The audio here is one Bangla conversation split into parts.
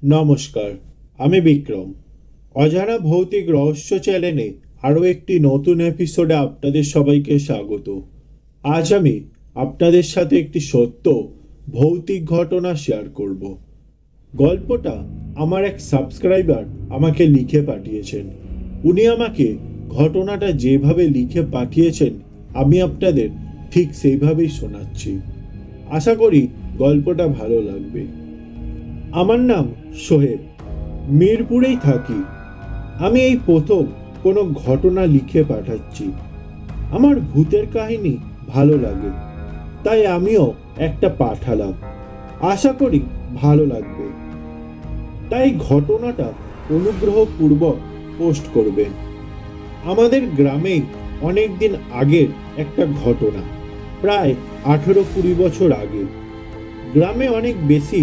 নমস্কার, আমি বিক্রম। অজানা ভৌতিক রহস্য চ্যানেলে আরও একটি নতুন এপিসোডে আপনাদের সবাইকে স্বাগত। আজ আমি আপনাদের সাথে একটি সত্য ভৌতিক ঘটনা শেয়ার করব। গল্পটা আমার এক সাবস্ক্রাইবার আমাকে লিখে পাঠিয়েছেন। উনি আমাকে ঘটনাটা যেভাবে লিখে পাঠিয়েছেন আমি আপনাদের ঠিক সেইভাবেই শোনাচ্ছি। আশা করি গল্পটা ভালো লাগবে। আমার নাম সোহেব, মিরপুরেই থাকি। আমি এই প্রথম কোনো ঘটনা লিখে পাঠাচ্ছি। আমার ভূতের কাহিনী ভালো লাগে, তাই আমিও একটা পাঠালাম। আশা করি ভালো লাগবে। তাই ঘটনাটা অনুগ্রহপূর্বক পোস্ট করবেন। আমাদের গ্রামেই অনেক দিন আগের একটা ঘটনা, প্রায় 18-20 বছর আগে। গ্রামে অনেক বেশি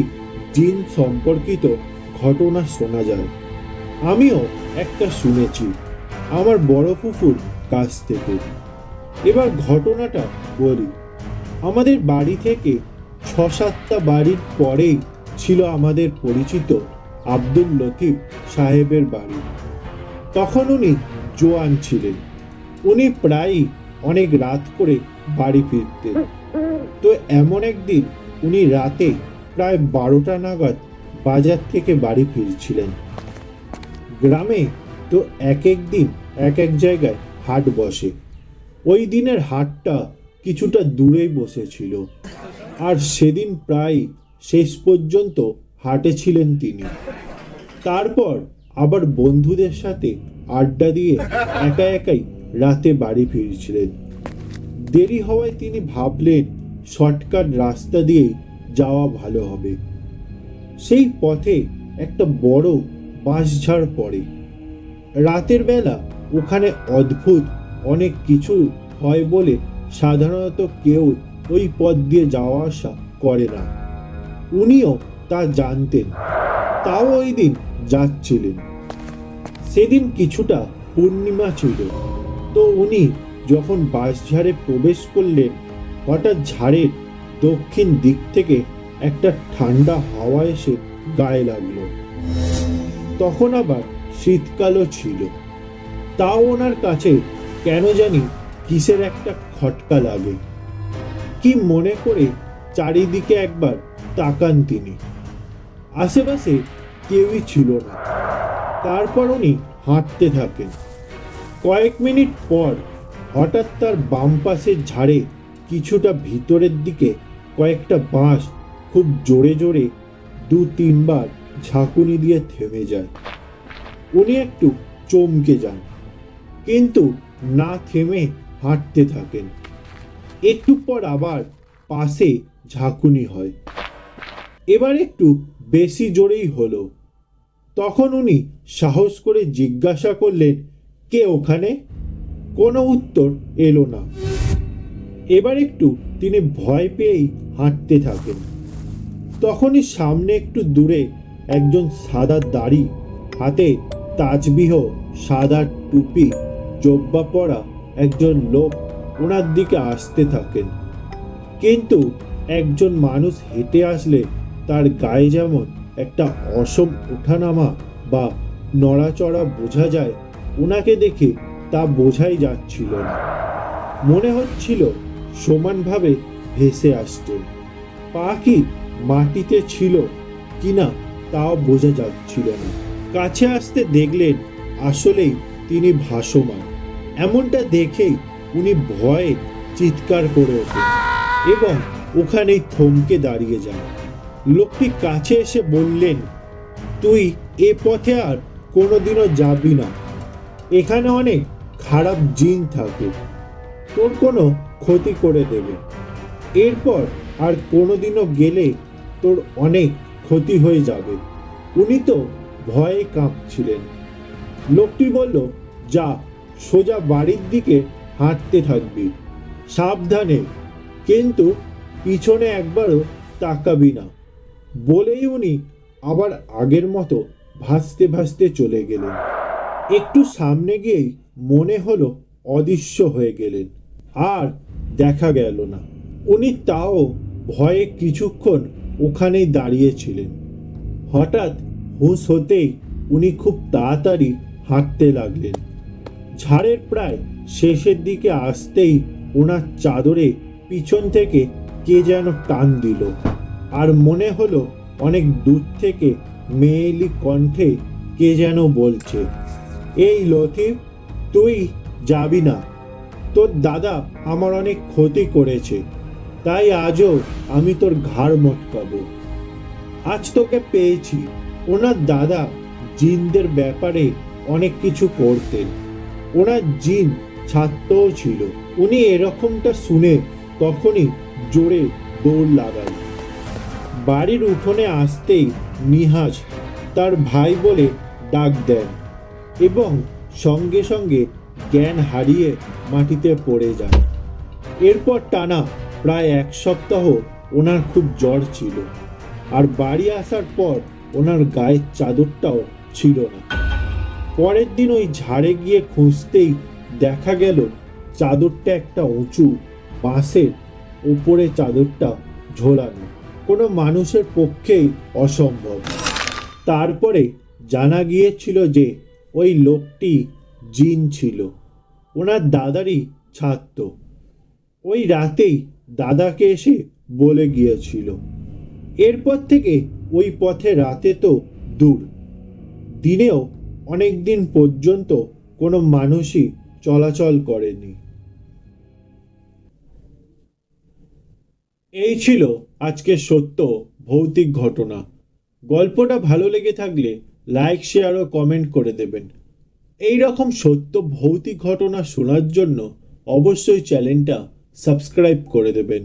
জিন সম্পর্কিত ঘটনা শোনা যায়। আমিও একটা শুনেছি আমার বড় ফুফুর কাছ থেকে। এবার ঘটনাটা বলি। আমাদের বাড়ি থেকে 6-7টা বাড়ির পরেই ছিল আমাদের পরিচিত আব্দুল লতিফ সাহেবের বাড়ি। তখন উনি জোয়ান ছিলেন। উনি প্রায়ই অনেক রাত করে বাড়ি ফিরতেন। তো এমন একদিন উনি রাতে প্রায় 12টা নাগাদ বাজার থেকে বাড়ি ফিরছিলেন। গ্রামে তো এক এক দিন এক এক জায়গায় হাট বসে। ওই দিনের হাটটা কিছুটা দূরেই বসেছিল, আর সেদিন প্রায় শেষ পর্যন্ত হাটে ছিলেন তিনি। তারপর আবার বন্ধুদের সাথে আড্ডা দিয়ে একা একাই রাতে বাড়ি ফিরছিলেন। দেরি হওয়ায় তিনি ভাবলেন শর্টকাট রাস্তা দিয়েই যাওয়া ভালো হবে। সেই পথে একটা বড় বাঁশঝাড় পড়ে। রাতের বেলা ওখানে অদ্ভুত অনেক কিছু হয় বলে সাধারণত কেউ ওই পথ দিয়ে যাওয়া আসা করে না। উনিও তা জানতেন, তাও ওই দিন যাচ্ছিলেন। সেদিন কিছুটা পূর্ণিমা ছিল। তো উনি যখন বাঁশঝাড়ে প্রবেশ করলেন, হঠাৎ ঝাড়ের দক্ষিণ দিক থেকে একটা ঠান্ডা হাওয়া এসে গায়ে লাগলো। তখন আবার শীতকালও ছিল। তাও ওনার কাছে কেন জানি কিসের একটা খটকা লাগে। কি মনে করে চারিদিকে একবার তাকান তিনি। আশেপাশে কেউই ছিল না। তারপর উনি হাঁটতে থাকেন। কয়েক মিনিট পর হঠাৎ তার বাম পাশের ঝাড়ে কিছুটা ভিতরের দিকে কয়েকটা বাঁশ খুব জোরে জোরে 2-3 বার ঝাঁকুনি দিয়ে থেমে যায়। উনি একটু চমকে যান, কিন্তু না থেমে হাঁটতে থাকেন। একটু পর আবার পাশে ঝাঁকুনি হয়। এবার একটু বেশি জোরেই হলো। তখন উনি সাহস করে জিজ্ঞাসা করলেন, কে ওখানে? কোনো উত্তর এলো না। এবার একটু তিনি ভয় পেয়েই হাঁটতে থাকেন। তখনই সামনে একটু দূরে একজন সাদা দাড়ি, হাতে তাজবিহ, সাদা টুপি, জব্বা পরা একজন লোক ওনার দিকে আসতে থাকেন। কিন্তু একজন মানুষ হেঁটে আসলে তার গায়ে যেমন একটা অসম ওঠানামা বা নড়াচড়া বোঝা যায়, ওনাকে দেখে তা বোঝাই যাচ্ছিল না। মনে হচ্ছিল সমানভাবে ভেসে আসছে। পা কি মাটিতে ছিল কিনা তাও বোঝা যাচ্ছিল না। কাছে আসতে দেখলেন আসলেই তিনি ভাসমান। এমনটা দেখেই উনি ভয়ে চিৎকার করে ওঠেন এবং ওখানেই থমকে দাঁড়িয়ে যান। লোকটি কাছে এসে বললেন, তুই এ পথে আর কোনোদিনও যাবি না। এখানে অনেক খারাপ জিন থাকে, তোর কোনো ক্ষতি করে দেবে। এরপর আর কোনোদিনও গেলে তোর অনেক ক্ষতি হয়ে যাবে। উনি তো ভয়ে কাঁপছিলেন। লোকটি বলল, যা, সোজা বাড়ির দিকে হাঁটতে থাকবি, সাবধানে, কিন্তু পিছনে একবারও তাকাবি না। বলেই উনি আবার আগের মতো ভাসতে ভাসতে চলে গেলেন। একটু সামনে গিয়েই মনে হলো অদৃশ্য হয়ে গেলেন, আর দেখা গেল না। উনি তাও ভয়ে কিছুক্ষণ ওখানেই দাঁড়িয়েছিলেন। হঠাৎ হুঁশ হতেই উনি খুব তাড়াতাড়ি হাঁটতে লাগলেন। ঝাড়ের প্রায় শেষের দিকে আসতেই ওনার চাদরে পিছন থেকে কে যেন টান দিল, আর মনে হলো অনেক দূর থেকে মেয়েলি কণ্ঠে কে যেন বলছে, এই লতিফ, তুই যাবি না। তোর দাদা আমার অনেক ক্ষতি করেছে, তাই আজও আমি তোর ঘাড় মটকাবো। আজ তোকে পেয়েছি। ওনার দাদা জিনদের ব্যাপারে অনেক কিছু করতেন, ওনার জিন ছাত্রও ছিল। উনি এরকমটা শুনে তখনই জোরে দৌড় লাগান। বাড়ির উঠোনে আসতেই নিহাজ তার ভাই বলে ডাক দেন এবং সঙ্গে সঙ্গে জ্ঞান হারিয়ে মাটিতে পড়ে যান। এরপর টানা প্রায় 1 সপ্তাহ ওনার খুব জ্বর ছিল, আর বাড়ি আসার পর ওনার গায়ের চাদরটাও ছিল না। পরের দিন ওই ঝাড়ে গিয়ে খুঁজতেই দেখা গেল চাদরটা একটা উঁচু বাঁশের উপরে চাদরটা ঝোলানো, কোনো মানুষের পক্ষেই অসম্ভব। তারপরে জানা গিয়েছিল যে ওই লোকটি জিন ছিল, ওনার দাদারই ছাত্র। ওই রাতেই দাদাকে এসে বলে গিয়েছিল। এরপর থেকে ওই পথে রাতে তো দূর, দিনেও অনেক দিন পর্যন্ত কোনো মানুষই চলাচল করেনি। এই ছিল আজকের সত্য ভৌতিক ঘটনা। গল্পটা ভালো লেগে থাকলে লাইক, শেয়ার ও কমেন্ট করে দেবেন। এই রকম সত্য ভৌতিক ঘটনা শোনার জন্য অবশ্যই চ্যানেলটা সাবস্ক্রাইব করে দেবেন।